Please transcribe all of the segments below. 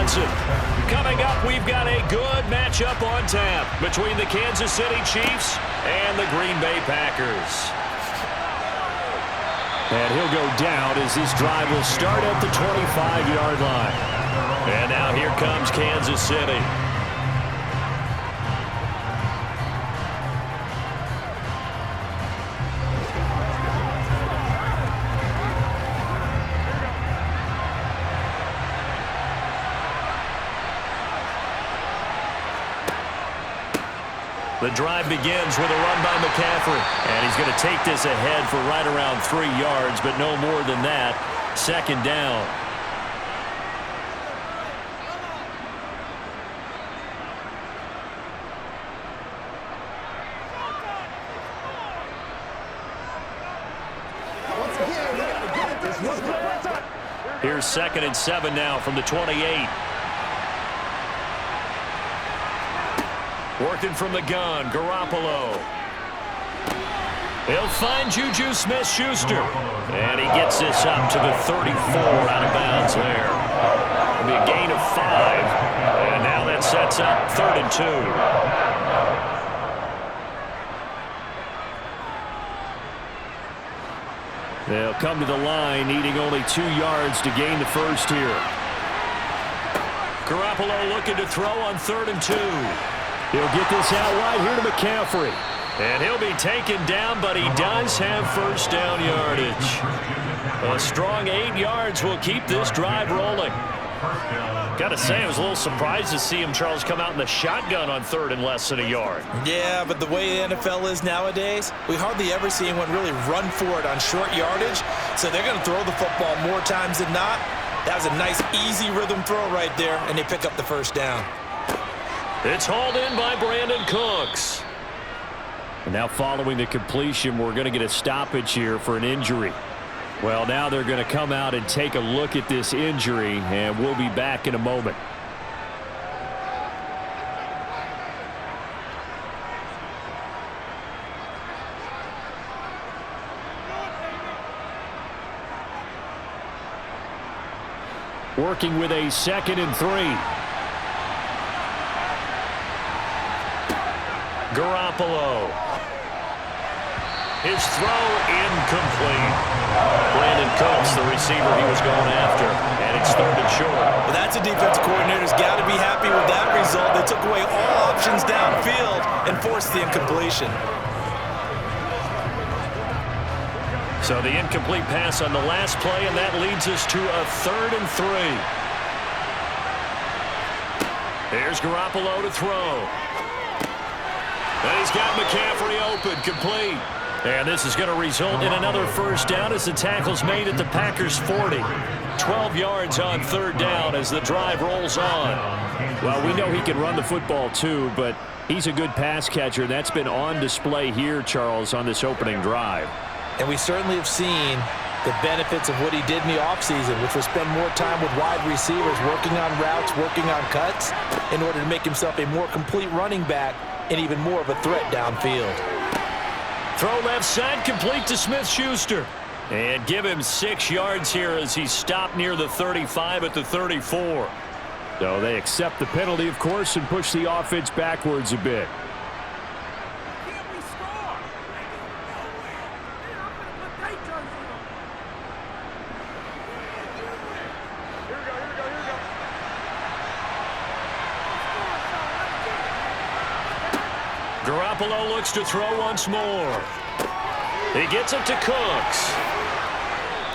Wisconsin. Coming up, we've got a good matchup on tap between the Kansas City Chiefs and the Green Bay Packers. And he'll go down as this drive will start at the 25-yard line. And now here comes Kansas City. The drive begins with a run by McCaffrey. And he's going to take this ahead for right around 3 yards, but no more than that. Second down. Here's 2nd and 7 now from the 28. Working from the gun, Garoppolo. He'll find Juju Smith-Schuster. And he gets this up to the 34 out of bounds there. It'll be a gain of 5. And now that sets up 3rd and 2. They'll come to the line, needing only 2 yards to gain the first here. Garoppolo looking to throw on 3rd and 2. He'll get this out wide here to McCaffrey. And he'll be taken down, but he does have first down yardage. A strong 8 yards will keep this drive rolling. Got to say, I was a little surprised to see him, Charles, come out in the shotgun on 3rd and less than a yard. Yeah, but the way the NFL is nowadays, we hardly ever see anyone really run for it on short yardage. So they're going to throw the football more times than not. That was a nice, easy rhythm throw right there, and they pick up the first down. It's hauled in by Brandon Cooks. And now following the completion, we're going to get a stoppage here for an injury. Well, now they're going to come out and take a look at this injury, and we'll be back in a moment. Working with a 2nd and 3. Garoppolo. His throw incomplete. Brandon Cooks, the receiver he was going after, and it's 3rd and short. Well, that's a defense coordinator's got to be happy with that result. They took away all options downfield and forced the incompletion. So the incomplete pass on the last play, and that leads us to a 3rd and 3. Here's Garoppolo to throw. And he's got McCaffrey open, complete. And this is going to result in another first down as the tackle's made at the Packers' 40. 12 yards on 3rd down as the drive rolls on. Well, we know he can run the football too, but he's a good pass catcher. That's been on display here, Charles, on this opening drive. And we certainly have seen the benefits of what he did in the offseason, which was spend more time with wide receivers, working on routes, working on cuts, in order to make himself a more complete running back and even more of a threat downfield. Throw left side, complete to Smith-Schuster. And give him 6 yards here as he's stopped near the 35 at the 34. So they accept the penalty, of course, and push the offense backwards a bit. Garoppolo looks to throw once more. He gets it to Cooks.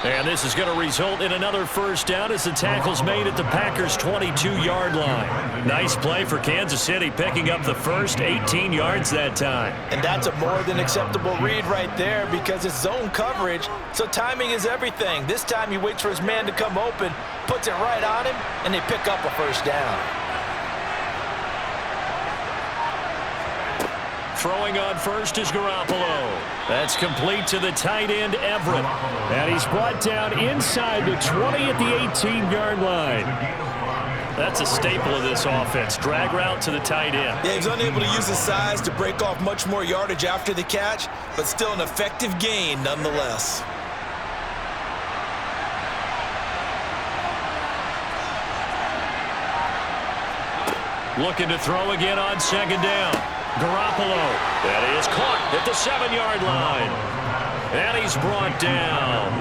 And this is going to result in another first down as the tackle's made at the Packers' 22-yard line. Nice play for Kansas City, picking up the first 18 yards that time. And that's a more than acceptable read right there because it's zone coverage, so timing is everything. This time he waits for his man to come open, puts it right on him, and they pick up a first down. Throwing on first is Garoppolo. That's complete to the tight end, Everett. And he's brought down inside the 20 at the 18-yard line. That's a staple of this offense. Drag route to the tight end. Yeah, he's unable to use his size to break off much more yardage after the catch, but still an effective gain nonetheless. Looking to throw again on second down. Garoppolo. That is caught at the 7-yard line. And he's brought down.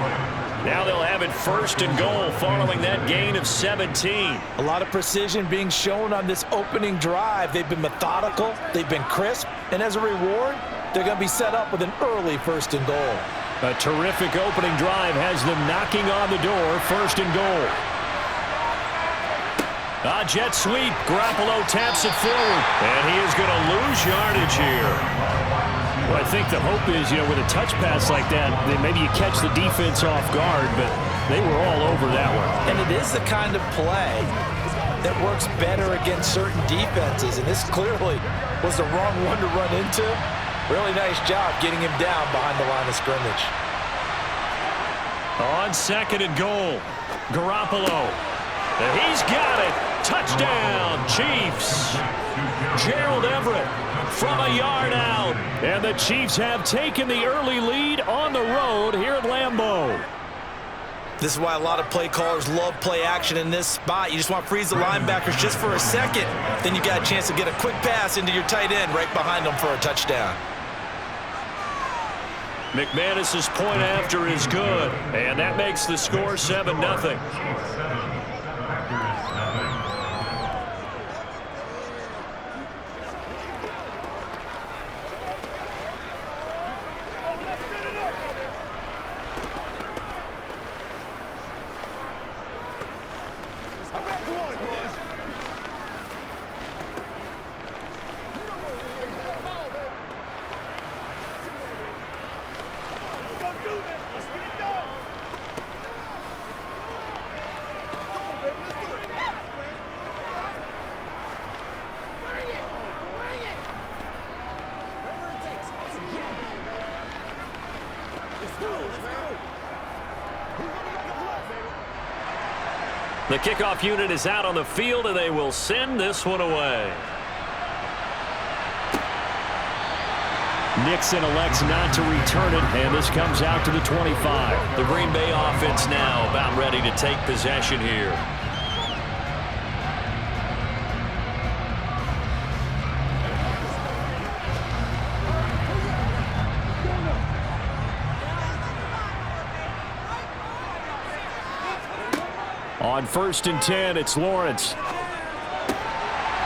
Now they'll have it first and goal following that gain of 17. A lot of precision being shown on this opening drive. They've been methodical. They've been crisp. And as a reward, they're going to be set up with an early first and goal. A terrific opening drive has them knocking on the door. First and goal. A jet sweep. Garoppolo taps it forward. And he is going to lose yardage here. Well, I think the hope is, with a touch pass like that, then maybe you catch the defense off guard, but they were all over that one. And it is the kind of play that works better against certain defenses, and this clearly was the wrong one to run into. Really nice job getting him down behind the line of scrimmage. On second and goal, Garoppolo. He's got it. Touchdown, Chiefs. Gerald Everett from a yard out. And the Chiefs have taken the early lead on the road here at Lambeau. This is why a lot of play callers love play action in this spot. You just want to freeze the linebackers just for a second. Then you got a chance to get a quick pass into your tight end right behind them for a touchdown. McManus's point after is good. And that makes the score 7-0. The kickoff unit is out on the field, and they will send this one away. Nixon elects not to return it, and this comes out to the 25. The Green Bay offense now about ready to take possession here. On 1st and 10, it's Lawrence.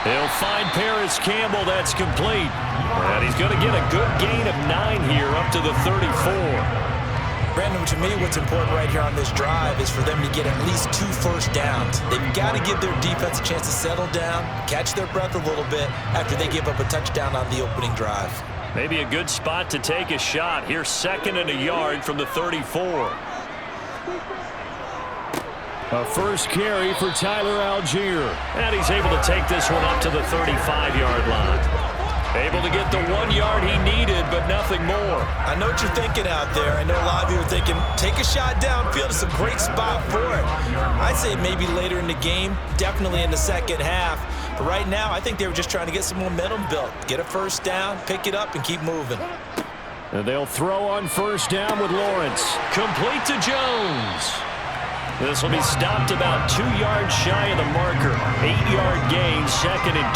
He'll find Paris Campbell. That's complete. And he's going to get a good gain of 9 here up to the 34. Brandon, to me, what's important right here on this drive is for them to get at least 2 first downs. They've got to give their defense a chance to settle down, catch their breath a little bit after they give up a touchdown on the opening drive. Maybe a good spot to take a shot. Here's 2nd and a yard from the 34. A first carry for Tyler Algier. And he's able to take this one up to the 35-yard line. Able to get the 1 yard he needed, but nothing more. I know what you're thinking out there. I know a lot of you are thinking, take a shot downfield. It's a great spot for it. I'd say maybe later in the game, definitely in the second half. But right now, I think they were just trying to get some momentum built. Get a first down, pick it up, and keep moving. And they'll throw on 1st down with Lawrence. Complete to Jones. This will be stopped about 2 yards shy of the marker. 8-yard gain, 2nd and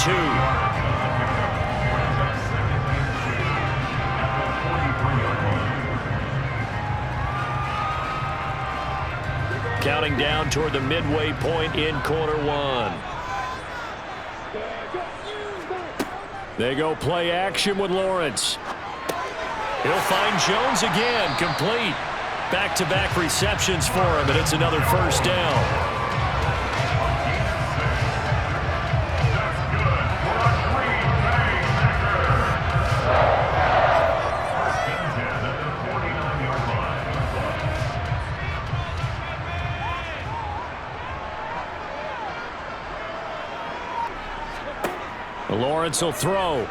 2. Counting down toward the midway point in quarter 1. They go play action with Lawrence. He'll find Jones again, complete. Back-to-back receptions for him, and it's another first down. Lawrence will throw.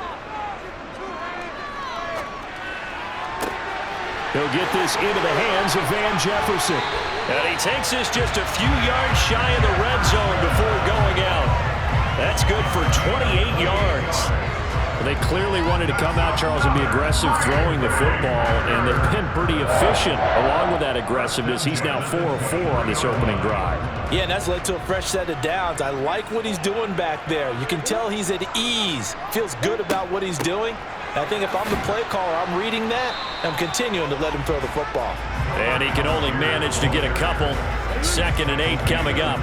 He'll get this into the hands of Van Jefferson. And he takes this just a few yards shy of the red zone before going out. That's good for 28 yards. They clearly wanted to come out, Charles, and be aggressive throwing the football, and they've been pretty efficient along with that aggressiveness. He's now 4 of 4 on this opening drive. Yeah, and that's led to a fresh set of downs. I like what he's doing back there. You can tell he's at ease, feels good about what he's doing. And I think if I'm the play caller, I'm reading that, and I'm continuing to let him throw the football. And he can only manage to get a couple. 2nd and 8 coming up.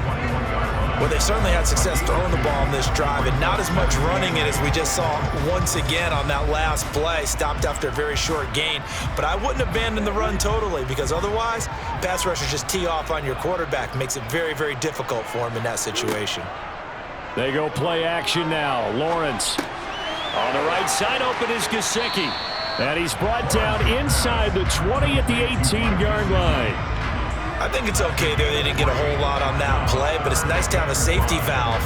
Well, they certainly had success throwing the ball on this drive, and not as much running it as we just saw once again on that last play. Stopped after a very short gain. But I wouldn't abandon the run totally, because otherwise, pass rushers just tee off on your quarterback. Makes it very, very difficult for him in that situation. They go play action now. Lawrence. On the right side, open is Gesicki. And he's brought down inside the 20 at the 18-yard line. I think it's okay there. They didn't get a whole lot on that play, but it's nice to have a safety valve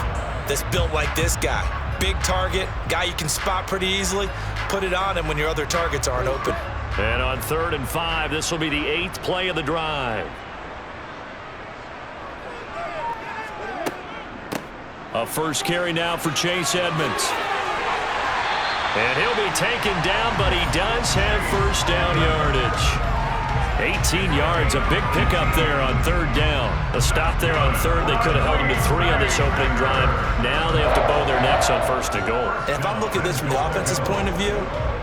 that's built like this guy. Big target, guy you can spot pretty easily. Put it on him when your other targets aren't open. And on 3rd and 5, this will be the 8th play of the drive. A first carry now for Chase Edmonds. And he'll be taken down, but he does have first down yardage. 18 yards, a big pickup there on 3rd down. A stop there on 3rd. They could have held him to 3 on this opening drive. Now they have to bow their necks on 1st and goal. And if I'm looking at this from the offense's point of view,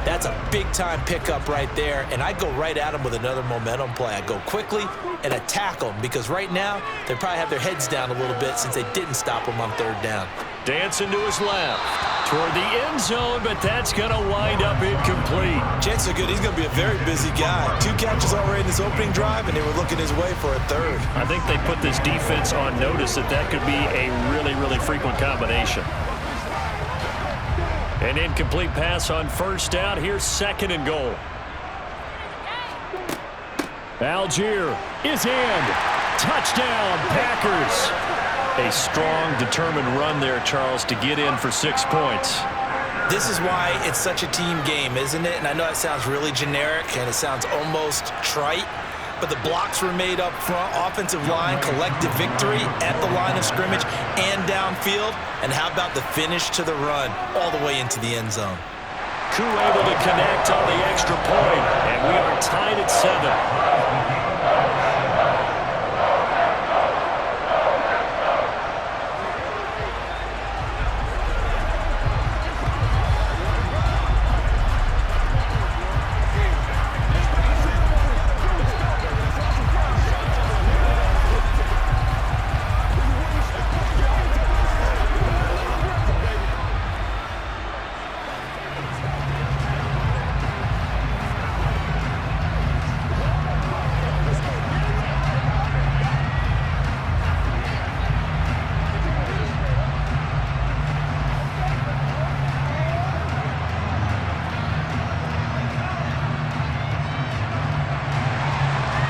that's a big-time pickup right there, and I go right at him with another momentum play. I go quickly and attack them, because right now they probably have their heads down a little bit since they didn't stop him on 3rd down. Dancing to his left toward the end zone, but that's going to wind up incomplete. Chances are good he's going to be a very busy guy. 2 catches already in this opening drive, and they were looking his way for a 3rd. I think they put this defense on notice that could be a really, really frequent combination. An incomplete pass on 1st down. Here's 2nd and goal. Algier is in. Touchdown, Packers. A strong, determined run there, Charles, to get in for 6 points. This is why it's such a team game, isn't it? And I know it sounds really generic and it sounds almost trite, but the blocks were made up front, offensive line, collective victory at the line of scrimmage and downfield. And how about the finish to the run all the way into the end zone? Koo able to connect on the extra point, and we are tied at 7.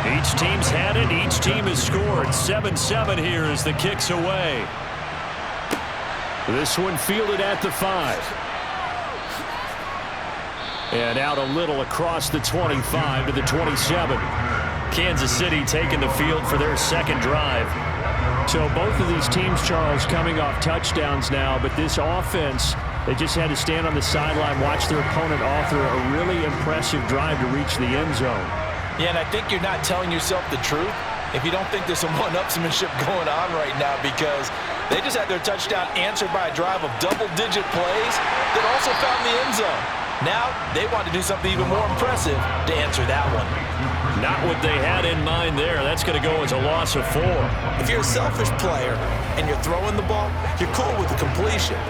Each team's had it. Each team has scored. 7-7 here as the kick's away. This one fielded at the 5. And out a little across the 25 to the 27. Kansas City taking the field for their 2nd drive. So both of these teams, Charles, coming off touchdowns now, but this offense, they just had to stand on the sideline, watch their opponent author a really impressive drive to reach the end zone. Yeah, and I think you're not telling yourself the truth if you don't think there's some one-upsmanship going on right now, because they just had their touchdown answered by a drive of double-digit plays that also found the end zone. Now they want to do something even more impressive to answer that one. Not what they had in mind there. That's going to go as a loss of 4. If you're a selfish player and you're throwing the ball, you're cool with the completion.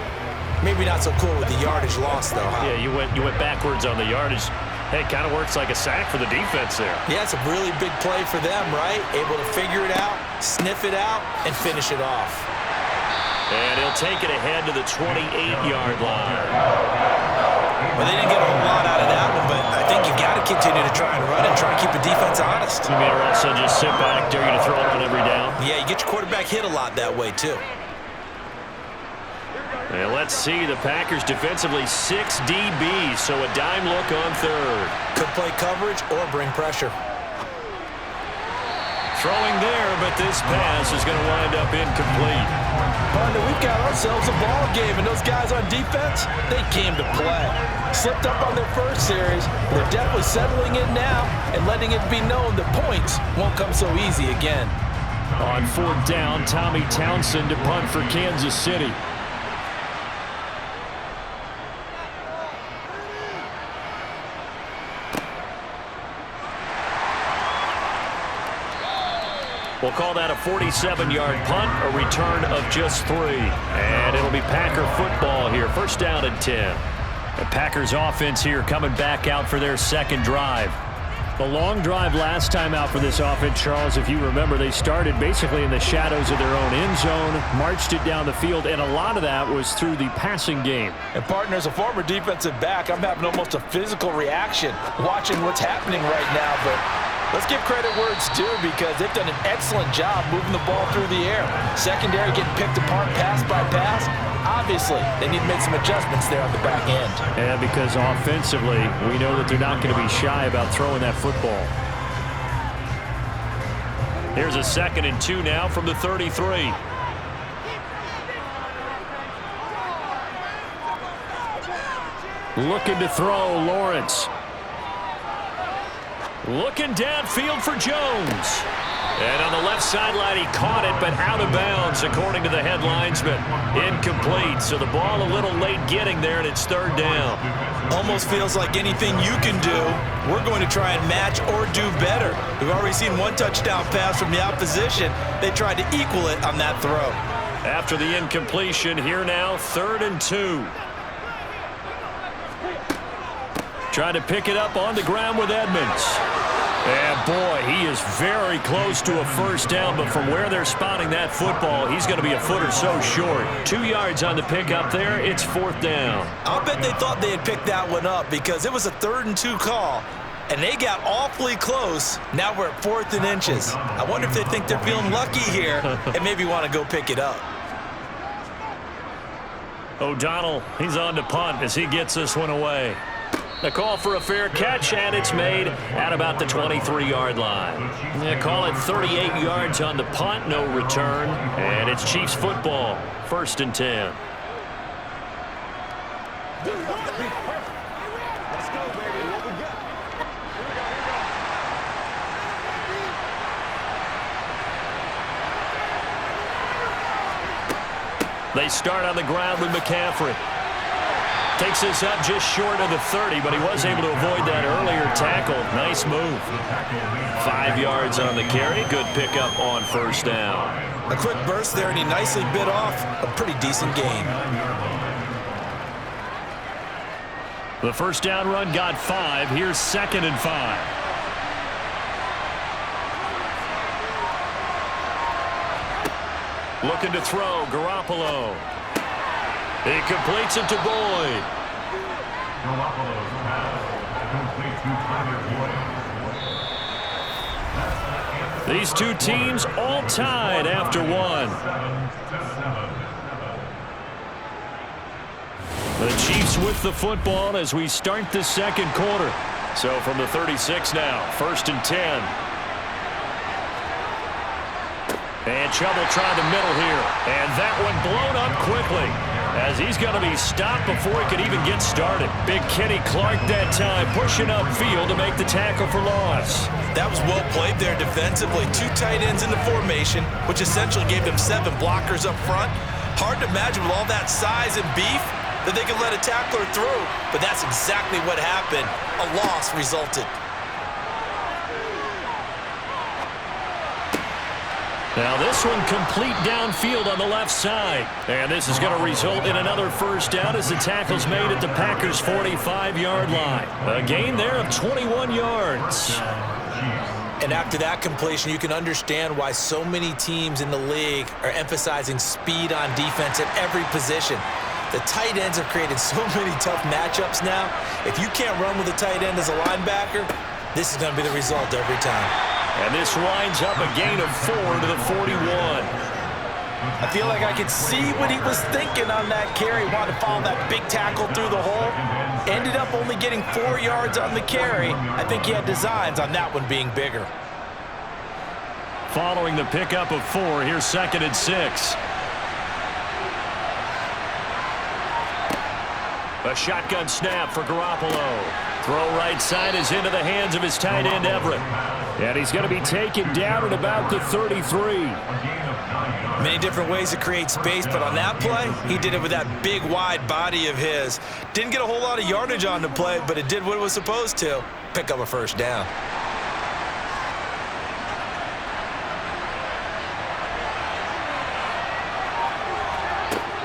Maybe not so cool with the yardage loss, though, huh? Yeah, you went backwards on the yardage. Hey, it kind of works like a sack for the defense there. Yeah, it's a really big play for them, right? Able to figure it out, sniff it out, and finish it off. And he'll take it ahead to the 28-yard line. Well, they didn't get a whole lot out of that one, but I think you got to continue to try and run and try and keep the defense honest. You mean also just sit back, dare you to throw it on every down? Yeah, you get your quarterback hit a lot that way, too. And let's see, the Packers defensively 6 DBs, so a dime look on 3rd. Could play coverage or bring pressure. Throwing there, but this pass is going to wind up incomplete. Partner, we've got ourselves a ball game, and those guys on defense, they came to play. Slipped up on their first series, but they're definitely settling in now and letting it be known that points won't come so easy again. On fourth down, Tommy Townsend to punt for Kansas City. We'll call that a 47-yard punt, a return of just 3. And it'll be Packer football here. First down and 10. The Packers offense here coming back out for their second drive. The long drive last time out for this offense, Charles, if you remember, they started basically in the shadows of their own end zone, marched it down the field, and a lot of that was through the passing game. And partner, as a former defensive back, I'm having almost a physical reaction watching what's happening right now, but let's give credit where it's due because they've done an excellent job moving the ball through the air. Secondary getting picked apart pass by pass. Obviously, they need to make some adjustments there on the back end. Yeah, because offensively, we know that they're not going to be shy about throwing that football. Here's a 2nd and 2 now from the 33. Looking to throw, Lawrence. Looking downfield for Jones. And on the left sideline, he caught it, but out of bounds, according to the headlinesman. Incomplete, so the ball a little late getting there, and it's 3rd down. Almost feels like anything you can do, we're going to try and match or do better. We've already seen one touchdown pass from the opposition. They tried to equal it on that throw. After the incompletion, here now, 3rd and 2. Trying to pick it up on the ground with Edmonds. And boy, he is very close to a first down, but from where they're spotting that football, he's going to be a foot or so short. 2 yards on the pickup there. It's 4th down. I'll bet they thought they had picked that one up because it was a 3rd and 2 call, and they got awfully close. Now we're at 4th and inches. I wonder if they think they're feeling lucky here and maybe want to go pick it up. O'Donnell, he's on to punt as he gets this one away. The call for a fair catch, and it's made at about the 23-yard line. They call it 38 yards on the punt, no return, and it's Chiefs football, 1st and 10. They start on the ground with McCaffrey. Takes this up just short of the 30, but he was able to avoid that earlier tackle. Nice move. 5 yards on the carry. Good pickup on 1st down. A quick burst there, and he nicely bit off a pretty decent gain. The first down run got 5. Here's 2nd and 5. Looking to throw, Garoppolo. He completes it to Boyd. These two teams all tied after 1. The Chiefs with the football as we start the 2nd quarter. So from the 36 now, 1st and 10. And Chubb tried the middle here. And that one blown up quickly as he's going to be stopped before he could even get started. Big Kenny Clark that time pushing upfield to make the tackle for loss. That was well played there defensively. 2 tight ends in the formation, which essentially gave them 7 blockers up front. Hard to imagine with all that size and beef that they could let a tackler through. But that's exactly what happened. A loss resulted. Now this one complete downfield on the left side. And this is going to result in another first down as the tackle's made at the Packers' 45-yard line. A gain there of 21 yards. And after that completion, you can understand why so many teams in the league are emphasizing speed on defense at every position. The tight ends have created so many tough matchups now. If you can't run with a tight end as a linebacker, this is going to be the result every time. And this winds up a gain of 4 to the 41. I feel like I could see what he was thinking on that carry. Wanted to follow that big tackle through the hole. Ended up only getting 4 yards on the carry. I think he had designs on that one being bigger. Following the pickup of 4, here's 2nd and 6. A shotgun snap for Garoppolo. Throw right side is into the hands of his tight end, Everett. And he's going to be taken down at about the 33. Many different ways to create space, but on that play, he did it with that big, wide body of his. Didn't get a whole lot of yardage on the play, but it did what it was supposed to. Pick up a first down.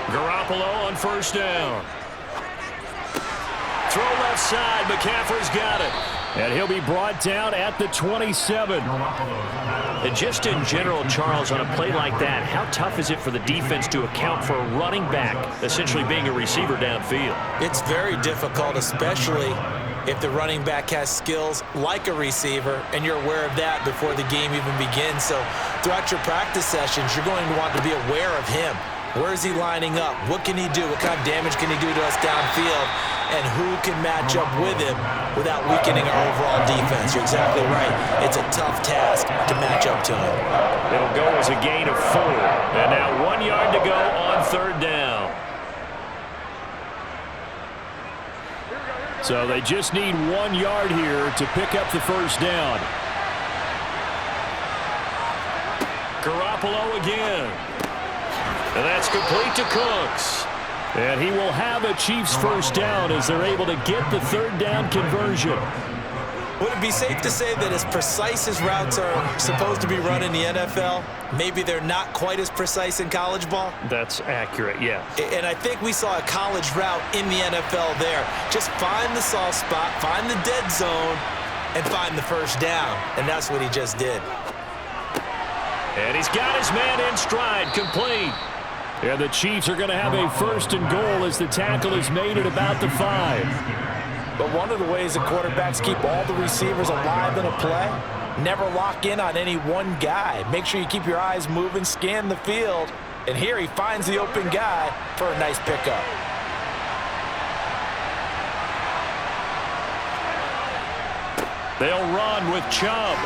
Garoppolo on first down. Throw left side. McCaffrey's got it. And he'll be brought down at the 27. And just in general, Charles, on a play like that, how tough is it for the defense to account for a running back essentially being a receiver downfield? It's very difficult, especially if the running back has skills like a receiver, and you're aware of that before the game even begins. So throughout your practice sessions, you're going to want to be aware of him. Where is he lining up? What can he do? What kind of damage can he do to us downfield? And who can match up with him without weakening our overall defense? You're exactly right. It's a tough task to match up to him. It'll go as a gain of 4. And now 1 yard to go on third down. So they just need 1 yard here to pick up the first down. Garoppolo again. And that's complete to Cooks. And he will have a Chiefs first down as they're able to get the third down conversion. Would it be safe to say that as precise as routes are supposed to be run in the NFL, maybe they're not quite as precise in college ball? That's accurate, yeah. And I think we saw a college route in the NFL there. Just find the soft spot, find the dead zone, and find the first down. And that's what he just did. And he's got his man in stride, complete. And the Chiefs are going to have a first and goal as the tackle is made at about the 5. But one of the ways the quarterbacks keep all the receivers alive in a play, never lock in on any one guy. Make sure you keep your eyes moving, scan the field. And here he finds the open guy for a nice pickup. They'll run with Chubb.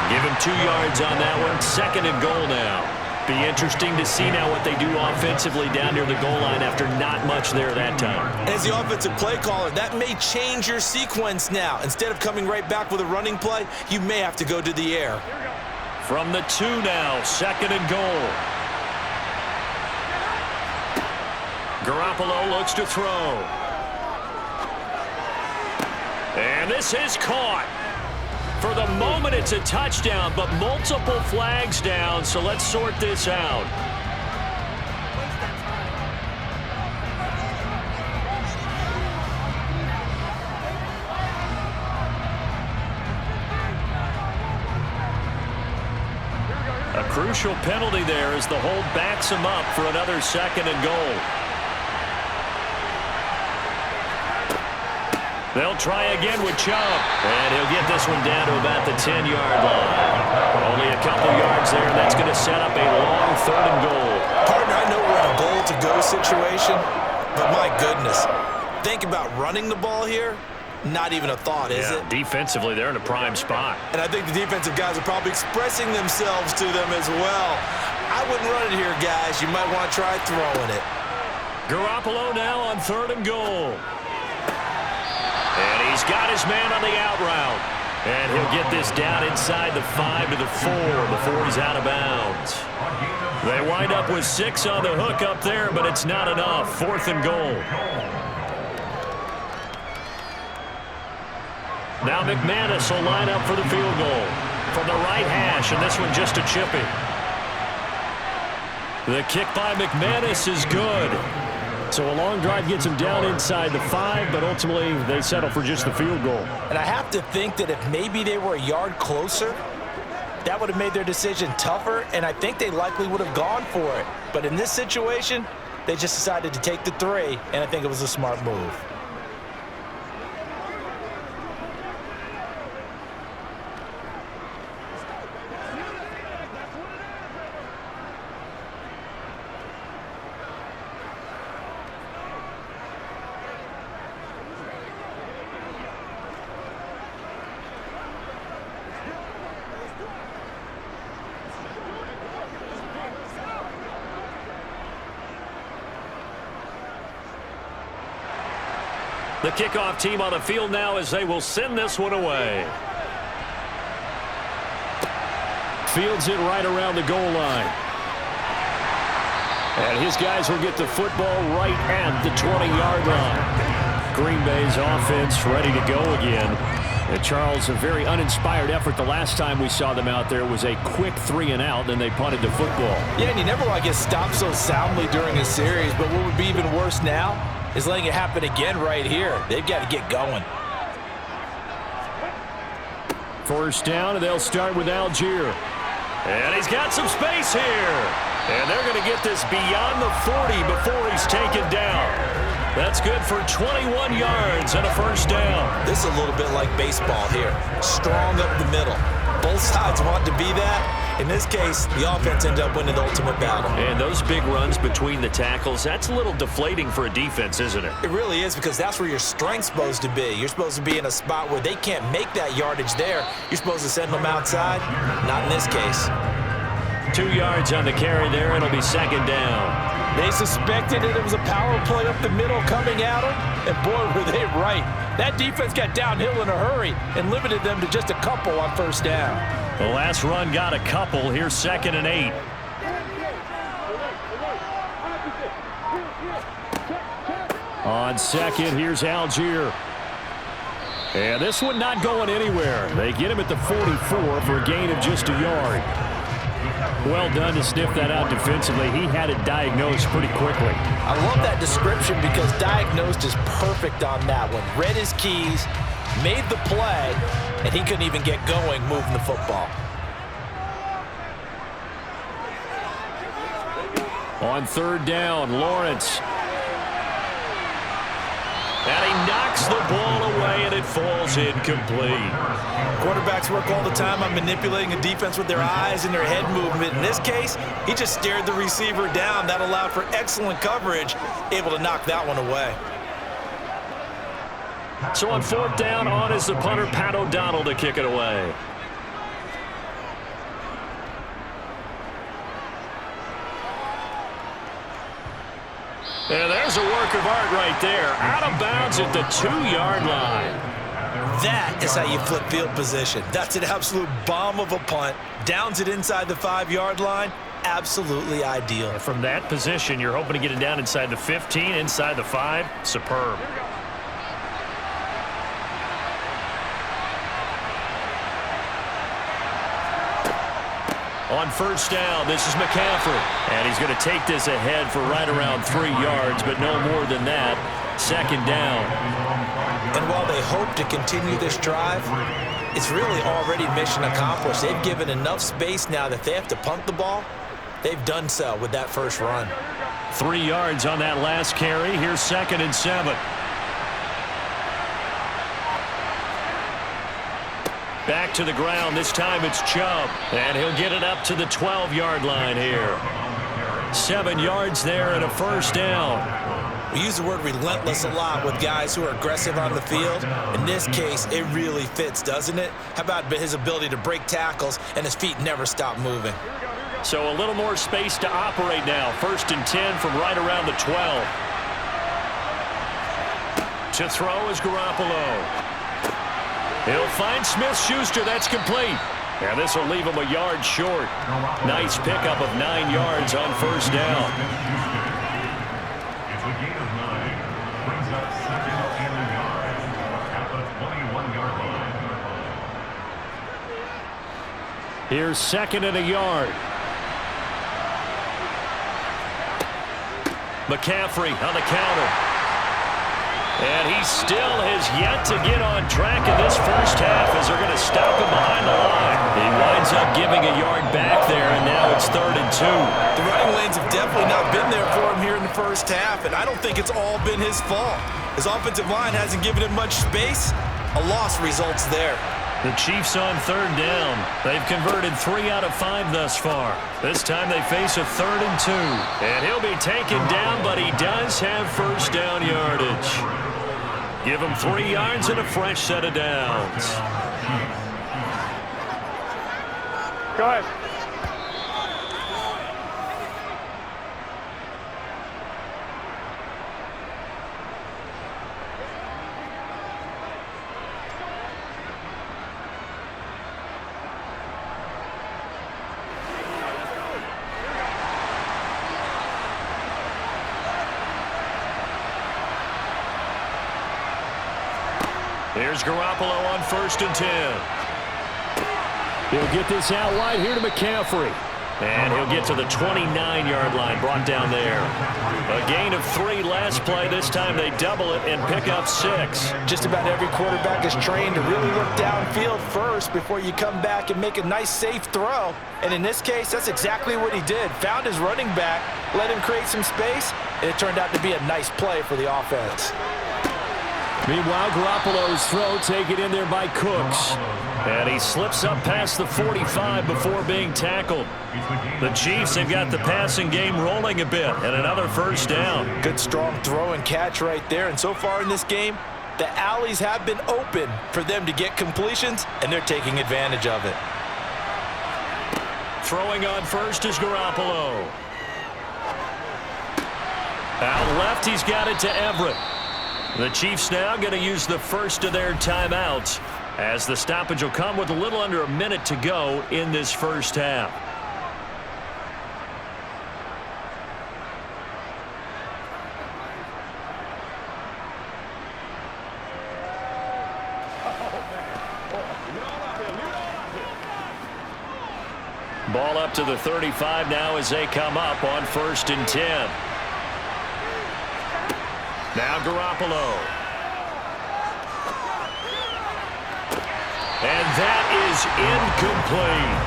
Give him 2 yards on that one. Second and goal now. Be interesting to see now what they do offensively down near the goal line after not much there that time. As the offensive play caller, that may change your sequence now. Instead of coming right back with a running play, you may have to go to the air. From the 2 now, second and goal. Garoppolo looks to throw. And this is caught. For the moment, it's a touchdown, but multiple flags down, so let's sort this out. A crucial penalty there as the hold backs him up for another second and goal. They'll try again with Chubb. And he'll get this one down to about the 10-yard line. Only a couple yards there, and that's going to set up a long third and goal. Partner, I know we're in a goal-to-go situation, but my goodness, think about running the ball here. Not even a thought, is it? Defensively, they're in a prime spot. And I think the defensive guys are probably expressing themselves to them as well. I wouldn't run it here, guys. You might want to try throwing it. Garoppolo now on third and goal. And he's got his man on the out route. And he'll get this down inside the 5 to the 4 before he's out of bounds. They wind up with 6 on the hook up there, but it's not enough. Fourth and goal. Now McManus will line up for the field goal from the right hash, and this one just a chippy. The kick by McManus is good. So a long drive gets him down inside the 5, but ultimately they settle for just the field goal. And I have to think that if maybe they were a yard closer, that would have made their decision tougher, and I think they likely would have gone for it. But in this situation, they just decided to take the 3, and I think it was a smart move. The kickoff team on the field now as they will send this one away. Fields it right around the goal line. And his guys will get the football right at the 20-yard line. Green Bay's offense ready to go again. And Charles, a very uninspired effort the last time we saw them out there was a quick 3-and-out, then they punted the football. Yeah, and you never want to get stopped so soundly during a series, but what would be even worse now is letting it happen again right here. They've got to get going. First down, and they'll start with Algier. And he's got some space here. And they're going to get this beyond the 40 before he's taken down. That's good for 21 yards and a first down. This is a little bit like baseball here. Strong up the middle. Both sides want to be that. In this case, the offense ended up winning the ultimate battle. And those big runs between the tackles, that's a little deflating for a defense, isn't it? It really is, because that's where your strength's supposed to be. You're supposed to be in a spot where they can't make that yardage there. You're supposed to send them outside. Not in this case. 2 yards on the carry there. It'll be second down. They suspected it was a power play up the middle coming at them, and boy, were they right. That defense got downhill in a hurry and limited them to just a couple on first down. The last run got a couple. Here's 2nd and 8. On second, here's Algier. And this one not going anywhere. They get him at the 44 for a gain of just a yard. Well done to sniff that out defensively. He had it diagnosed pretty quickly. I love that description because diagnosed is perfect on that one. Read his keys, made the play, and he couldn't even get going moving the football. On third down, Lawrence. And he knocks the ball away, and it falls incomplete. Quarterbacks work all the time on manipulating a defense with their eyes and their head movement. In this case, he just stared the receiver down. That allowed for excellent coverage, able to knock that one away. So on fourth down, on is the punter, Pat O'Donnell, to kick it away. And there's a work of art right there. Out of bounds at the 2-yard line. That is how you flip field position. That's an absolute bomb of a punt. Downs it inside the 5-yard line. Absolutely ideal. From that position, you're hoping to get it down inside the 15, inside the 5. Superb. On first down, this is McCaffrey. And he's going to take this ahead for right around 3 yards, but no more than that. Second down. And while they hope to continue this drive, it's really already mission accomplished. They've given enough space now that they have to punt the ball. They've done so with that first run. 3 yards on that last carry. Here's 2nd and 7. Back to the ground. This time it's Chubb. And he'll get it up to the 12-yard line here. 7 yards there and a first down. We use the word relentless a lot with guys who are aggressive on the field. In this case, it really fits, doesn't it? How about his ability to break tackles and his feet never stop moving? So a little more space to operate now. 1st and 10 from right around the 12. To throw is Garoppolo. He'll find Smith-Schuster. That's complete. And this will leave him a yard short. Nice pickup of 9 yards on first down. It's a gain of 9. Brings up 2nd and a yard at the 21-yard line. Here's 2nd and a yard. McCaffrey on the counter. And he still has yet to get on track in this first half as they're going to stop him behind the line. He winds up giving a yard back there, and now it's 3rd and 2. The running lanes have definitely not been there for him here in the first half, and I don't think it's all been his fault. His offensive line hasn't given him much space. A loss results there. The Chiefs on 3rd down. They've converted 3 out of 5 thus far. This time they face a 3rd and 2. And he'll be taken down, but he does have first down yardage. Give him 3 yards and a fresh set of downs. Go ahead. Here's Garoppolo on 1st and 10. He'll get this out wide here to McCaffrey. And he'll get to the 29-yard line, brought down there. A gain of 3 last play. This time they double it and pick up 6. Just about every quarterback is trained to really look downfield first before you come back and make a nice, safe throw. And in this case, that's exactly what he did. Found his running back, let him create some space, and it turned out to be a nice play for the offense. Meanwhile, Garoppolo's throw taken in there by Cooks. And he slips up past the 45 before being tackled. The Chiefs have got the passing game rolling a bit, and another 1st down. Good, strong throw and catch right there. And so far in this game, the alleys have been open for them to get completions, and they're taking advantage of it. Throwing on 1st is Garoppolo. Out left, he's got it to Everett. The Chiefs now going to use the first of their timeouts, as the stoppage will come with a little under a minute to go in this 1st half. Ball up to the 35 now as they come up on 1st and 10. Now Garoppolo. And that is incomplete.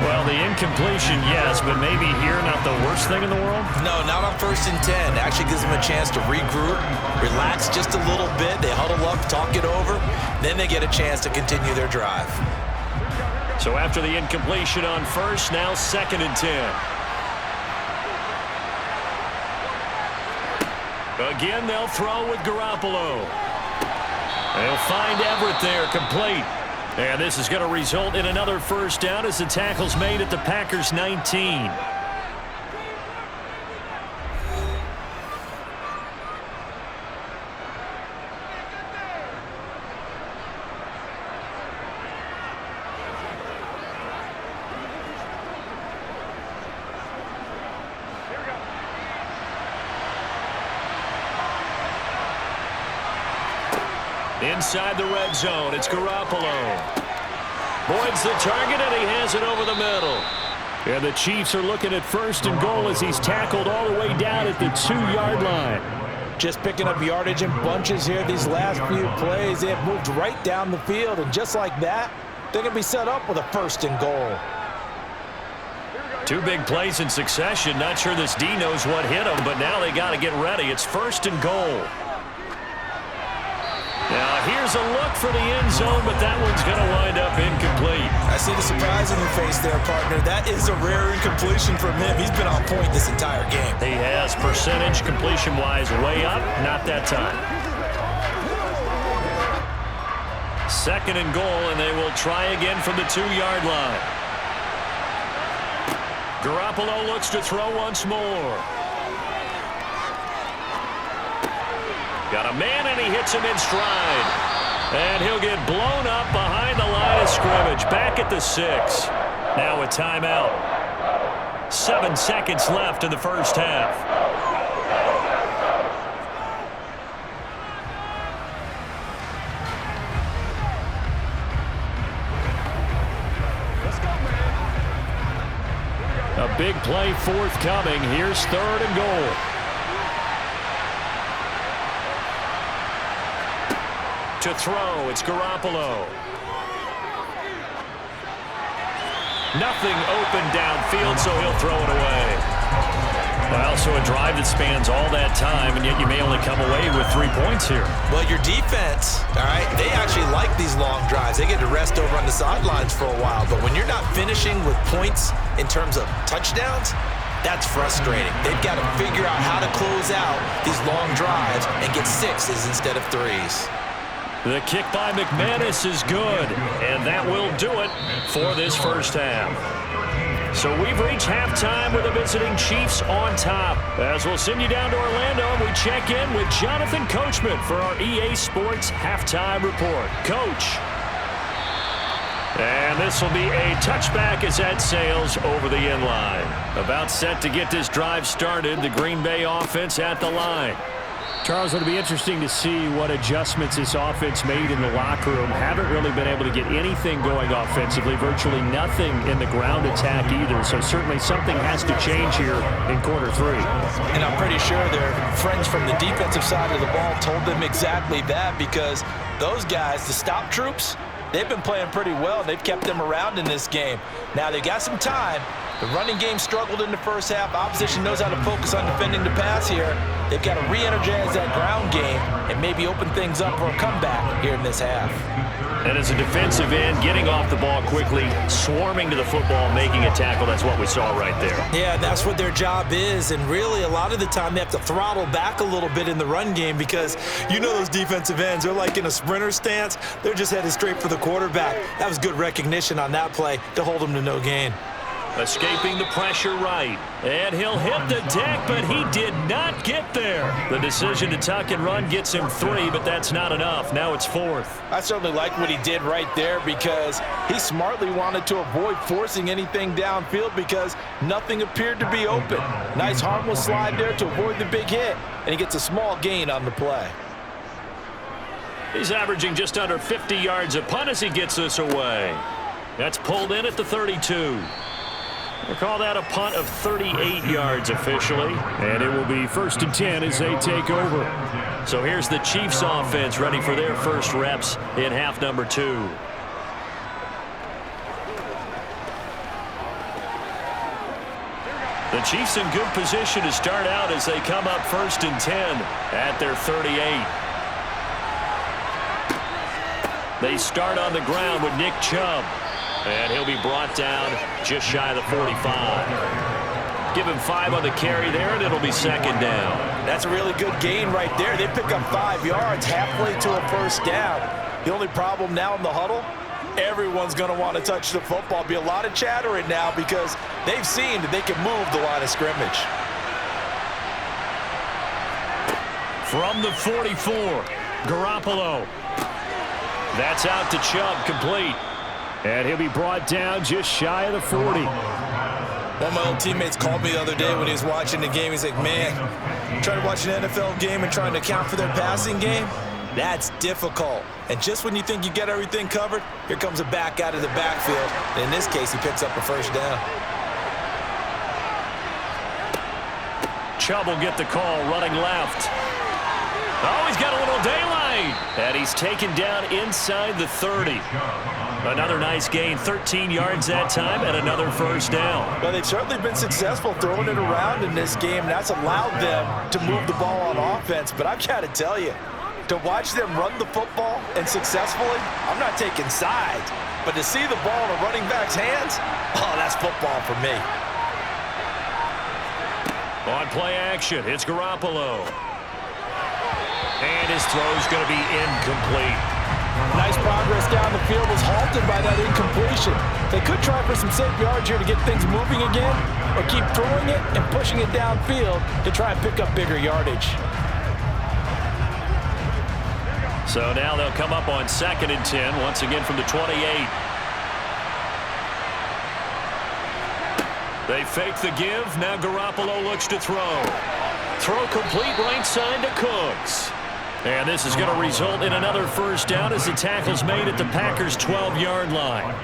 Well, the incompletion, yes, but maybe here not the worst thing in the world? No, not on 1st and 10. Actually gives them a chance to regroup, relax just a little bit. They huddle up, talk it over. Then they get a chance to continue their drive. So after the incompletion on 1st, now 2nd and 10. Again, they'll throw with Garoppolo. They'll find Everett there, complete. And this is going to result in another 1st down as the tackle's made at the Packers' 19. Inside the red zone, it's Garoppolo. Boyd's the target, and he has it over the middle. And the Chiefs are looking at 1st and goal as he's tackled all the way down at the 2-yard line. Just picking up yardage in bunches here these last few plays. They have moved right down the field, and just like that, they're going to be set up with a 1st and goal. 2 big plays in succession. Not sure this D knows what hit him, but now they got to get ready. It's 1st and goal. Now, here's a look for the end zone, but that one's going to wind up incomplete. I see the surprise in your face there, partner. That is a rare incompletion from him. He's been on point this entire game. He has, percentage completion-wise way up. Not that time. 2nd and goal, and they will try again from the 2-yard line. Garoppolo looks to throw once more. Got a man, and he hits him in stride. And he'll get blown up behind the line of scrimmage. Back at the 6. Now a timeout. 7 seconds left in the 1st half. A big play forthcoming. Here's 3rd and goal. To throw, it's Garoppolo. Nothing open downfield, so he'll throw it away. Well, so a drive that spans all that time, and yet you may only come away with 3 points here. Well, your defense, all right, they actually like these long drives. They get to rest over on the sidelines for a while, but when you're not finishing with points in terms of touchdowns, that's frustrating. They've got to figure out how to close out these long drives and get 6s instead of 3s. The kick by McManus is good, and that will do it for this 1st half. So we've reached halftime with the visiting Chiefs on top. As we'll send you down to Orlando, and we check in with Jonathan Coachman for our EA Sports Halftime Report. Coach. And this will be a touchback as that sails over the end line. About set to get this drive started, the Green Bay offense at the line. Charles, it'll be interesting to see what adjustments this offense made in the locker room. Haven't really been able to get anything going offensively, virtually nothing in the ground attack either. So certainly something has to change here in quarter 3. And I'm pretty sure their friends from the defensive side of the ball told them exactly that, because those guys, the stop troops, they've been playing pretty well. They've kept them around in this game. Now they got some time. The running game struggled in the first half. Opposition knows how to focus on defending the pass here. They've got to re-energize that ground game and maybe open things up for a comeback here in this half. And as a defensive end, getting off the ball quickly, swarming to the football, making a tackle, that's what we saw right there. Yeah, that's what their job is, and really a lot of the time they have to throttle back a little bit in the run game, because you know those defensive ends, they're like in a sprinter stance. They're just headed straight for the quarterback. That was good recognition on that play to hold them to no gain. Escaping the pressure right. And he'll hit the deck, but he did not get there. The decision to tuck and run gets him 3, but that's not enough. Now it's 4th. I certainly like what he did right there, because he smartly wanted to avoid forcing anything downfield because nothing appeared to be open. Nice harmless slide there to avoid the big hit, and he gets a small gain on the play. He's averaging just under 50 yards a punt as he gets this away. That's pulled in at the 32. We'll call that a punt of 38 yards officially. And it will be 1st and 10 as they take over. So here's the Chiefs offense ready for their first reps in half number 2. The Chiefs in good position to start out as they come up 1st and 10 at their 38. They start on the ground with Nick Chubb. And he'll be brought down just shy of the 45. Give him 5 on the carry there, and it'll be 2nd down. That's a really good gain right there. They pick up 5 yards halfway to a 1st down. The only problem now in the huddle, everyone's going to want to touch the football. Be a lot of chattering now because they've seen that they can move the line of scrimmage. From the 44, Garoppolo. That's out to Chubb, complete. And he'll be brought down just shy of the 40. One of my old teammates called me the other day when he was watching the game. He's like, man, trying to watch an NFL game and trying to account for their passing game, that's difficult. And just when you think you get everything covered, here comes a back out of the backfield. And in this case, he picks up a 1st down. Chubb will get the call, running left. Oh, he's got a little daylight. And he's taken down inside the 30. Another nice gain, 13 yards that time, and another 1st down. Well, they've certainly been successful throwing it around in this game. That's allowed them to move the ball on offense. But I've got to tell you, to watch them run the football and successfully, I'm not taking sides. But to see the ball in a running back's hands, oh, that's football for me. On play action, it's Garoppolo. And his throw's going to be incomplete. Nice progress down the field was halted by that incompletion. They could try for some safe yards here to get things moving again, or keep throwing it and pushing it downfield to try and pick up bigger yardage. So now they'll come up on 2nd and 10, once again from the 28. They fake the give. Now Garoppolo looks to throw. Throw complete right side to Cooks. And this is going to result in another 1st down as the tackle's made at the Packers' 12-yard line.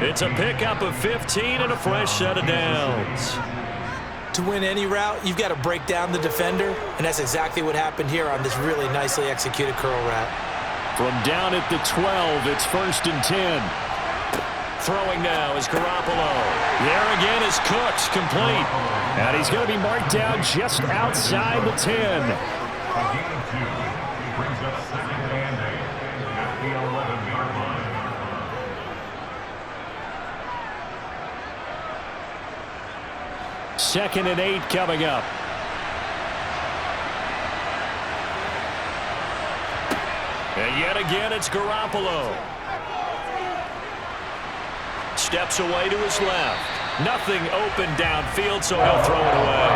It's a pickup of 15 and a fresh set of downs. To win any route, you've got to break down the defender, and that's exactly what happened here on this really nicely executed curl route. From down at the 12, it's 1st and 10. Throwing now is Garoppolo. There again is Cooks, complete. And he's going to be marked down just outside the 10. Brings up 2nd and 8 at the 11-yard line. 2nd and 8 coming up. And yet again, it's Garoppolo. Steps away to his left. Nothing open downfield, so he'll throw it away.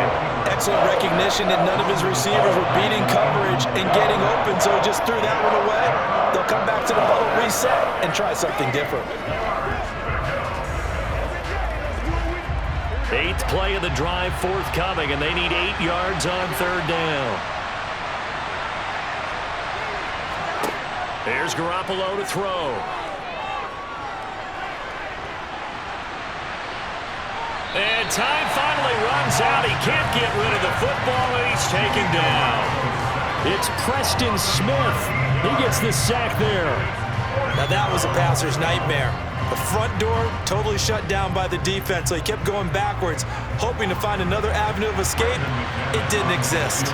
Excellent recognition that none of his receivers were beating coverage and getting open, so he just threw that one away. They'll come back to the ball, reset, and try something different. 8th play of the drive forthcoming, and they need 8 yards on 3rd down. Here's Garoppolo to throw. And time finally runs out. He can't get rid of the football, and he's taken down. It's Preston Smith. He gets the sack there. Now that was a passer's nightmare. The front door totally shut down by the defense, so he kept going backwards, hoping to find another avenue of escape. It didn't exist.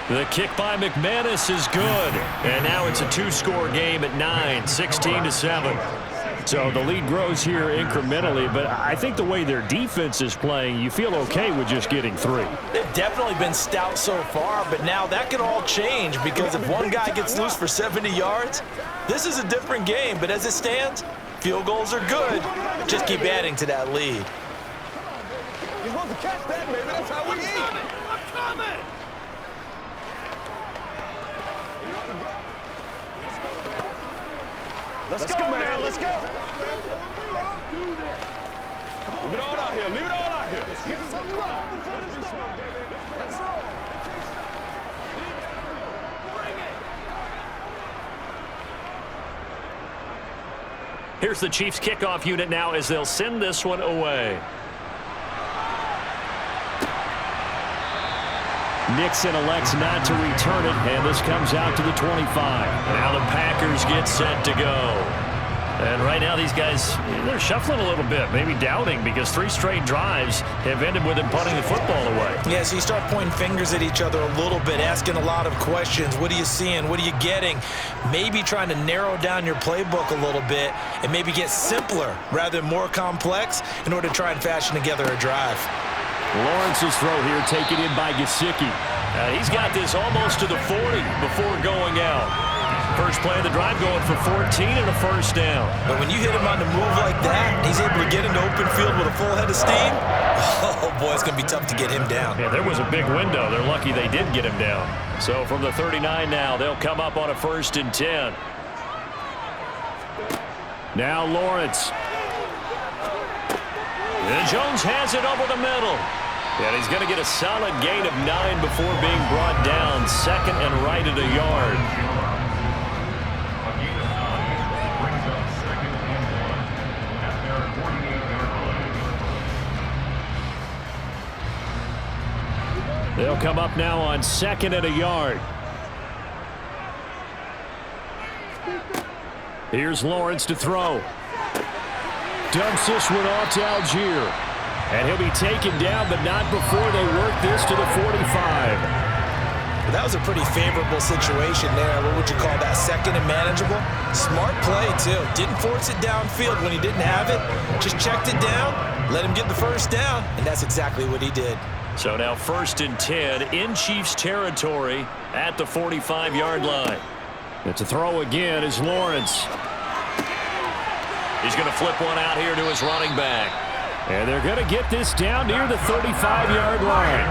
The kick by McManus is good. And now it's a two-score game at 9, 16-7. So the lead grows here incrementally, but I think the way their defense is playing, you feel okay with just getting 3. They've definitely been stout so far, but now that could all change because if one guy gets loose for 70 yards, this is a different game. But as it stands, field goals are good. Just keep adding to that lead. You're supposed to catch that, baby. That's how we eat. I'm coming. Let's go, man. Let's go. Leave it all out here. Leave it all out here. Here's the Chiefs kickoff unit now as they'll send this one away. Nixon elects not to return it, and this comes out to the 25. Now the Packers get set to go. And right now these guys, they're shuffling a little bit, maybe doubting, because 3 straight drives have ended with them punting the football away. Yeah, so you start pointing fingers at each other a little bit, asking a lot of questions. What are you seeing? What are you getting? Maybe trying to narrow down your playbook a little bit and maybe get simpler rather than more complex in order to try and fashion together a drive. Lawrence's throw here taken in by Gesicki. He's got this almost to the 40 before going out. First play of the drive going for 14 and a first down. But when you hit him on the move like that, he's able to get into open field with a full head of steam. Oh, boy, it's going to be tough to get him down. Yeah, there was a big window. They're lucky they did get him down. So from the 39 now, they'll come up on a 1st and 10. Now Lawrence. And Jones has it over the middle. And he's going to get a solid gain of 9 before being brought down. 2nd and right at a yard. They'll come up now on 2nd and a yard. Here's Lawrence to throw. Dumps this one off to Algier. And he'll be taken down, but not before they work this to the 45. That was a pretty favorable situation there. What would you call that? 2nd and manageable? Smart play, too. Didn't force it downfield when he didn't have it. Just checked it down, let him get the first down, and that's exactly what he did. So now 1st and 10 in Chiefs territory at the 45-yard line. It's a throw again is Lawrence. He's going to flip one out here to his running back. And they're going to get this down near the 35-yard line.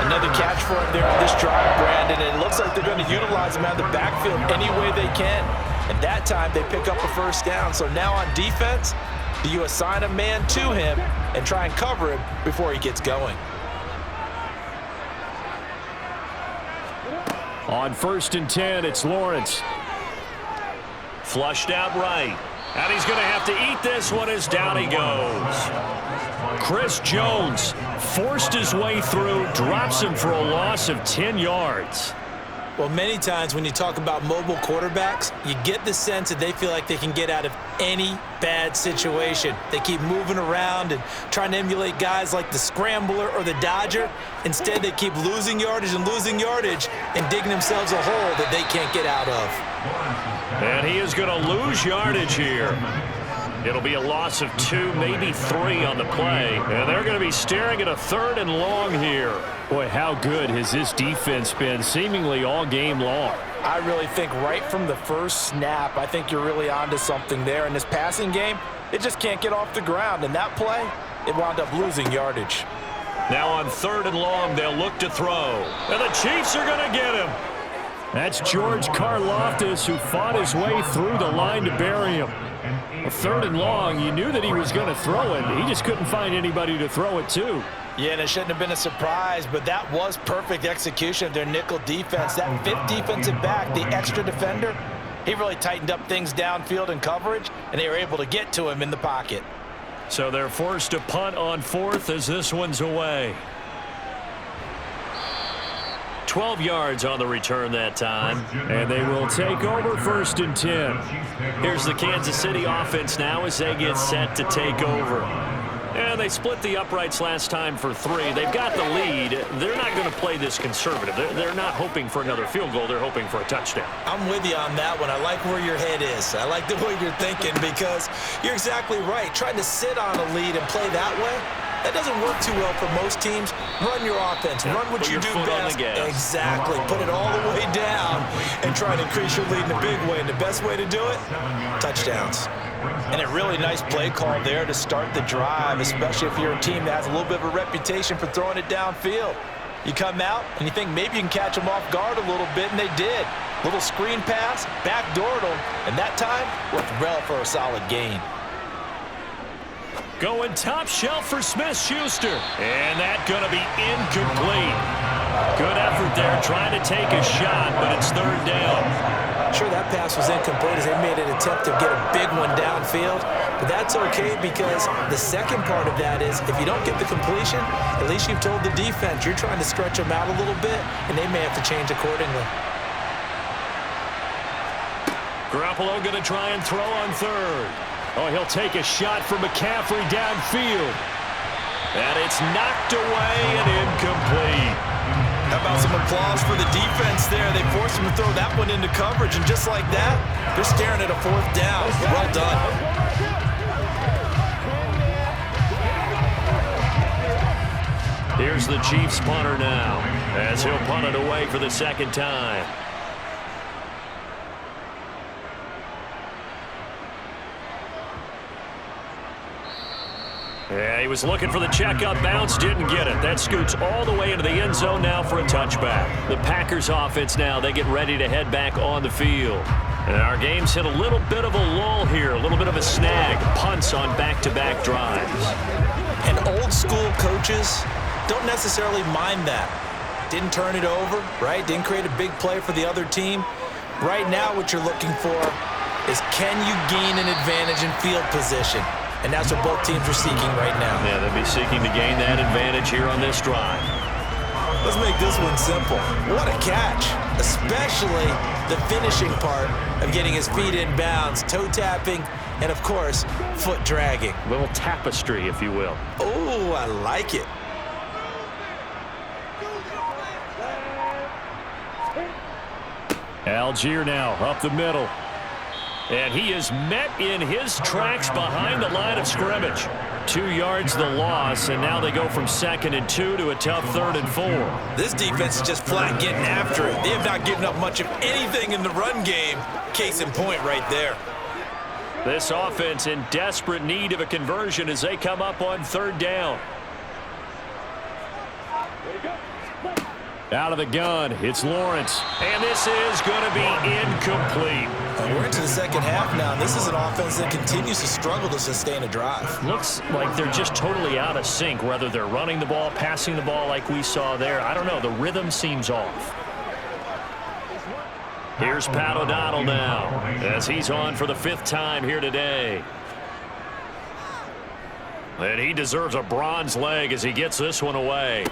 Another catch for him there on this drive, Brandon, and it looks like they're going to utilize him out of the backfield any way they can. And that time they pick up a first down. So now on defense, do you assign a man to him and try and cover him before he gets going? On 1st and 10, it's Lawrence. Flushed out right. And he's going to have to eat this one as down he goes. Chris Jones forced his way through, drops him for a loss of 10 yards. Well, many times when you talk about mobile quarterbacks, you get the sense that they feel like they can get out of any bad situation. They keep moving around and trying to emulate guys like the Scrambler or the Dodger. Instead, they keep losing yardage and digging themselves a hole that they can't get out of. And he is going to lose yardage here. It'll be a loss of 2, maybe 3 on the play. And they're going to be staring at a 3rd and long here. Boy, how good has this defense been seemingly all game long? I really think right from the first snap, I think you're really onto something there. In this passing game, it just can't get off the ground. And that play, it wound up losing yardage. Now on 3rd and long, they'll look to throw. And the Chiefs are going to get him. That's George Karlaftis, who fought his way through the line to bury him. Third and long, you knew that he was going to throw it. He just couldn't find anybody to throw it to. Yeah, and it shouldn't have been a surprise, but that was perfect execution of their nickel defense. That fifth defensive back, the extra defender, he really tightened up things downfield in coverage, and they were able to get to him in the pocket. So they're forced to punt on fourth as this one's away. 12 yards on the return that time. And they will take over 1st and 10. Here's the Kansas City offense now as they get set to take over. And they split the uprights last time for 3. They've got the lead. They're not going to play this conservative. They're not hoping for another field goal. They're hoping for a touchdown. I'm with you on that one. I like where your head is. I like the way you're thinking because you're exactly right. Trying to sit on a lead and play that way, that doesn't work too well for most teams. Run your offense. Run what you do best. Exactly. Put it all the way down and try to increase your lead in a big way. And the best way to do it, touchdowns. And a really nice play call there to start the drive, especially if you're a team that has a little bit of a reputation for throwing it downfield. You come out and you think maybe you can catch them off guard a little bit, and they did. Little screen pass, backdoored them, and that time worked well for a solid gain. Going top shelf for Smith-Schuster. And that going to be incomplete. Good effort there trying to take a shot, but it's 3rd down. Sure, that pass was incomplete as they made an attempt to get a big one downfield, but that's okay because the second part of that is if you don't get the completion, at least you've told the defense you're trying to stretch them out a little bit, and they may have to change accordingly. Garoppolo going to try and throw on 3rd. Oh, he'll take a shot for McCaffrey downfield. And it's knocked away and incomplete. How about some applause for the defense there? They forced him to throw that one into coverage, and just like that, they're staring at a 4th down. Well done. Here's the Chiefs punter now as he'll punt it away for the 2nd time. Yeah, he was looking for the checkup bounce, didn't get it. That scoots all the way into the end zone now for a touchback. The Packers offense now, they get ready to head back on the field. And our game's hit a little bit of a lull here, a little bit of a snag. Punts on back-to-back drives. And old school coaches don't necessarily mind that. Didn't turn it over, right? Didn't create a big play for the other team. Right now what you're looking for is can you gain an advantage in field position? And that's what both teams are seeking right now. Yeah, they'll be seeking to gain that advantage here on this drive. Let's make this one simple. What a catch, especially the finishing part of getting his feet in bounds, toe tapping, and of course, foot dragging. A little tapestry, if you will. Oh, I like it. Algier now up the middle. And he is met in his tracks behind the line of scrimmage. 2 yards the loss, and now they go from 2nd and 2 to a tough 3rd and 4. This defense is just flat getting after it. They have not given up much of anything in the run game. Case in point right there. This offense in desperate need of a conversion as they come up on 3rd down. Out of the gun, it's Lawrence. And this is going to be incomplete. And we're into the 2nd half now. This is an offense that continues to struggle to sustain a drive. Looks like they're just totally out of sync, whether they're running the ball, passing the ball like we saw there. I don't know. The rhythm seems off. Here's Pat O'Donnell now as he's on for the 5th time here today. And he deserves a bronze leg as he gets this one away.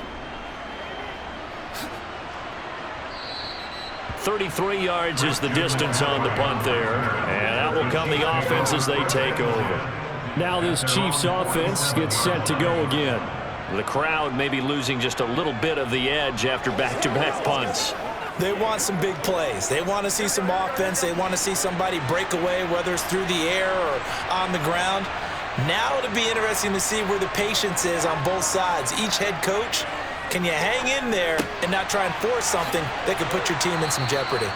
33 yards is the distance on the punt there. And out will come the offense as they take over. Now this Chiefs offense gets set to go again. The crowd may be losing just a little bit of the edge after back-to-back punts. They want some big plays. They want to see some offense. They want to see somebody break away, whether it's through the air or on the ground. Now it'll be interesting to see where the patience is on both sides. Each head coach, can you hang in there and not try and force something that could put your team in some jeopardy?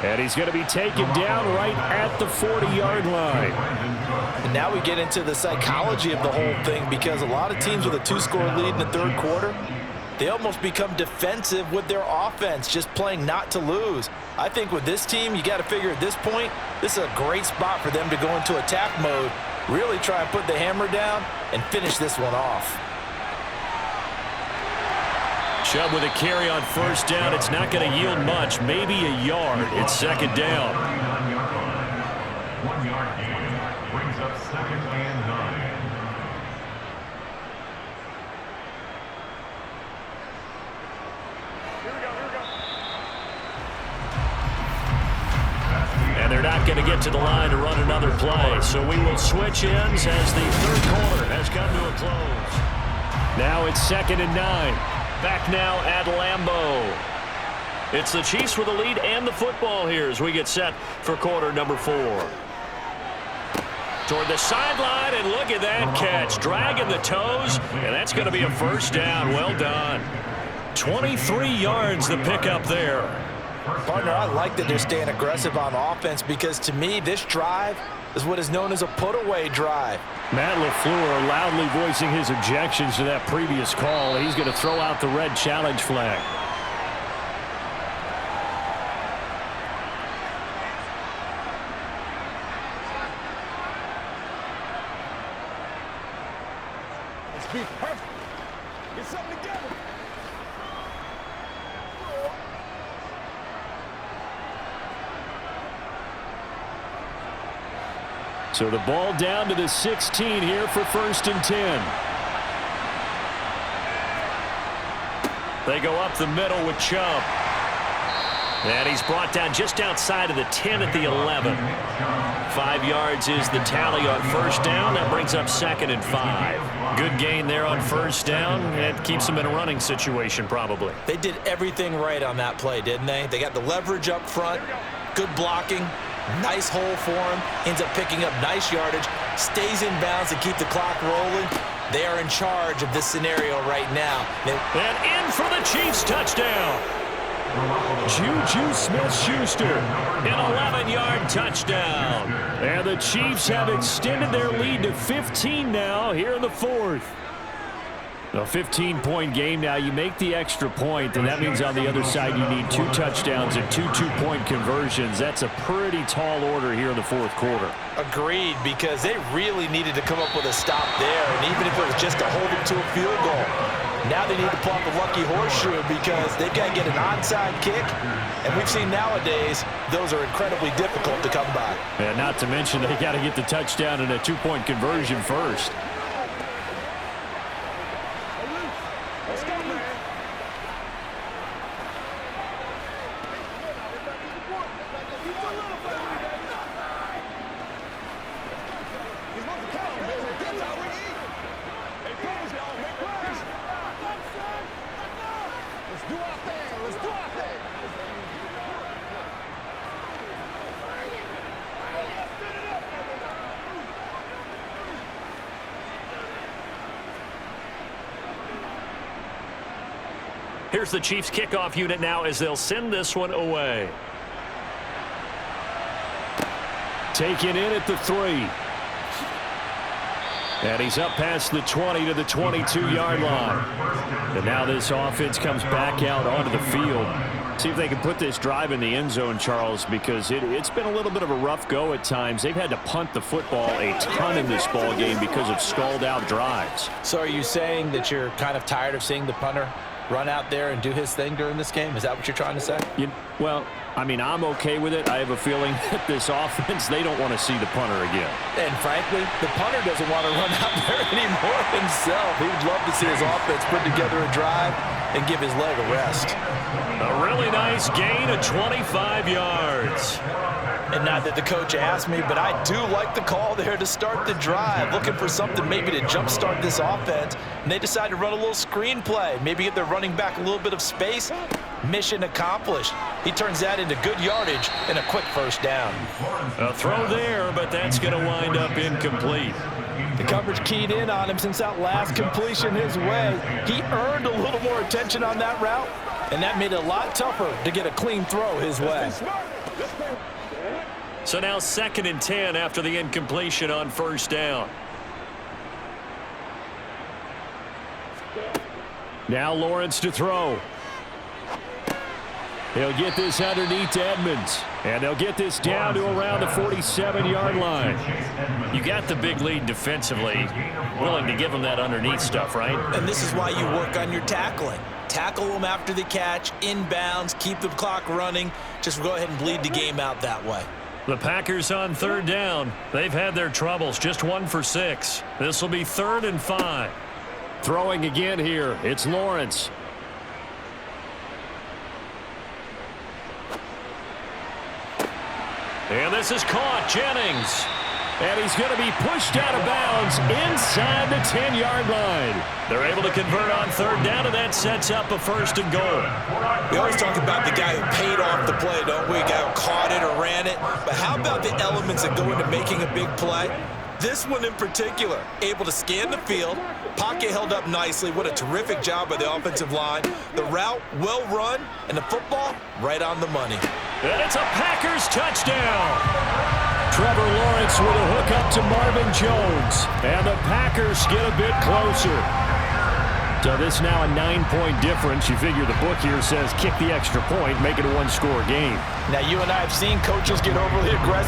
And he's going to be taken down right at the 40-yard line. And now we get into the psychology of the whole thing because a lot of teams with a 2-score lead in the 3rd quarter, they almost become defensive with their offense, just playing not to lose. I think with this team, you got to figure at this point, this is a great spot for them to go into attack mode, really try and put the hammer down and finish this one off. Chubb with a carry on first down. It's not going to yield much, maybe a yard. It's second down. 1 yard gain brings up 2nd and 9. And they're not going to get to the line to run another play. So we will switch ends as the third quarter has come to a close. Now it's 2nd and 9. Back now at Lambeau. It's the Chiefs with the lead and the football here as we get set for quarter number 4. Toward the sideline, and look at that catch. Dragging the toes, and that's going to be a first down. Well done. 23 yards the pickup there. Partner, I like that they're staying aggressive on offense because to me, this drive is what is known as a put-away drive. Matt LaFleur loudly voicing his objections to that previous call. He's going to throw out the red challenge flag. Let's be perfect. Get something together. So the ball down to the 16 here for 1st and 10. They go up the middle with Chubb. And he's brought down just outside of the 10 at the 11. 5 yards is the tally on first down. That brings up 2nd and 5. Good gain there on first down. It keeps them in a running situation probably. They did everything right on that play, didn't they? They got the leverage up front, good blocking, nice hole for him, ends up picking up nice yardage, stays in bounds to keep the clock rolling. They are in charge of this scenario right now. And in for the Chiefs touchdown. Juju Smith-Schuster. An 11-yard touchdown. And the Chiefs have extended their lead to 15 now here in the 4th. A 15-point game now. You make the extra point, and that means on the other side you need 2 touchdowns and 2 two-point conversions. That's a pretty tall order here in the 4th quarter. Agreed, because they really needed to come up with a stop there, and even if it was just to hold them to a field goal. Now they need to pull out the lucky horseshoe because they've got to get an onside kick, and we've seen nowadays those are incredibly difficult to come by. And not to mention they got to get the touchdown and a 2-point conversion first. Let's go, man. He's supposed to count, baby. That's how we eat. Hey, plays, y'all. Make plays. Let's do our thing. Let's do our thing. Here's the Chiefs kickoff unit now as they'll send this one away. Taken in at the 3. And he's up past the 20 to the 22-yard line. And now this offense comes back out onto the field. See if they can put this drive in the end zone, Charles, because it's been a little bit of a rough go at times. They've had to punt the football a ton in this ball game because of stalled-out drives. So are you saying that you're kind of tired of seeing the punter run out there and do his thing during this game? Is that what you're trying to say? Well, I mean, I'm okay with it. I have a feeling that this offense, they don't want to see the punter again. And frankly, the punter doesn't want to run out there anymore himself. He would love to see his offense put together a drive and give his leg a rest. A really nice gain of 25 yards. And not that the coach asked me, but I do like the call there to start the drive. Looking for something maybe to jumpstart this offense. And they decided to run a little screen play. Maybe get their running back a little bit of space. Mission accomplished. He turns that into good yardage and a quick first down. A throw there, but that's going to wind up incomplete. The coverage keyed in on him since that last completion his way. He earned a little more attention on that route, and that made it a lot tougher to get a clean throw his way. So now 2nd and 10 after the incompletion on first down. Now Lawrence to throw. He'll get this underneath to Edmonds. And they'll get this down to around the 47-yard line. You got the big lead defensively. Willing to give them that underneath stuff, right? And this is why you work on your tackling. Tackle them after the catch, inbounds, keep the clock running. Just go ahead and bleed the game out that way. The Packers on third down. They've had their troubles, just 1 for 6. This will be 3rd and 5. Throwing again here. It's Lawrence. And this is caught. Jennings. And he's going to be pushed out of bounds inside the 10-yard line. They're able to convert on third down, and that sets up a 1st and goal. We always talk about the guy who paid off the play, don't we? A guy who caught it or ran it. But how about the elements that go into making a big play? This one in particular, able to scan the field, pocket held up nicely. What a terrific job by the offensive line. The route, well run, and the football, right on the money. And it's a Packers touchdown. Trevor Lawrence with a hook up to Marvin Jones. And the Packers get a bit closer. So this now a 9-point difference. You figure the book here says kick the extra point, make it a 1-score game. Now you and I have seen coaches get overly aggressive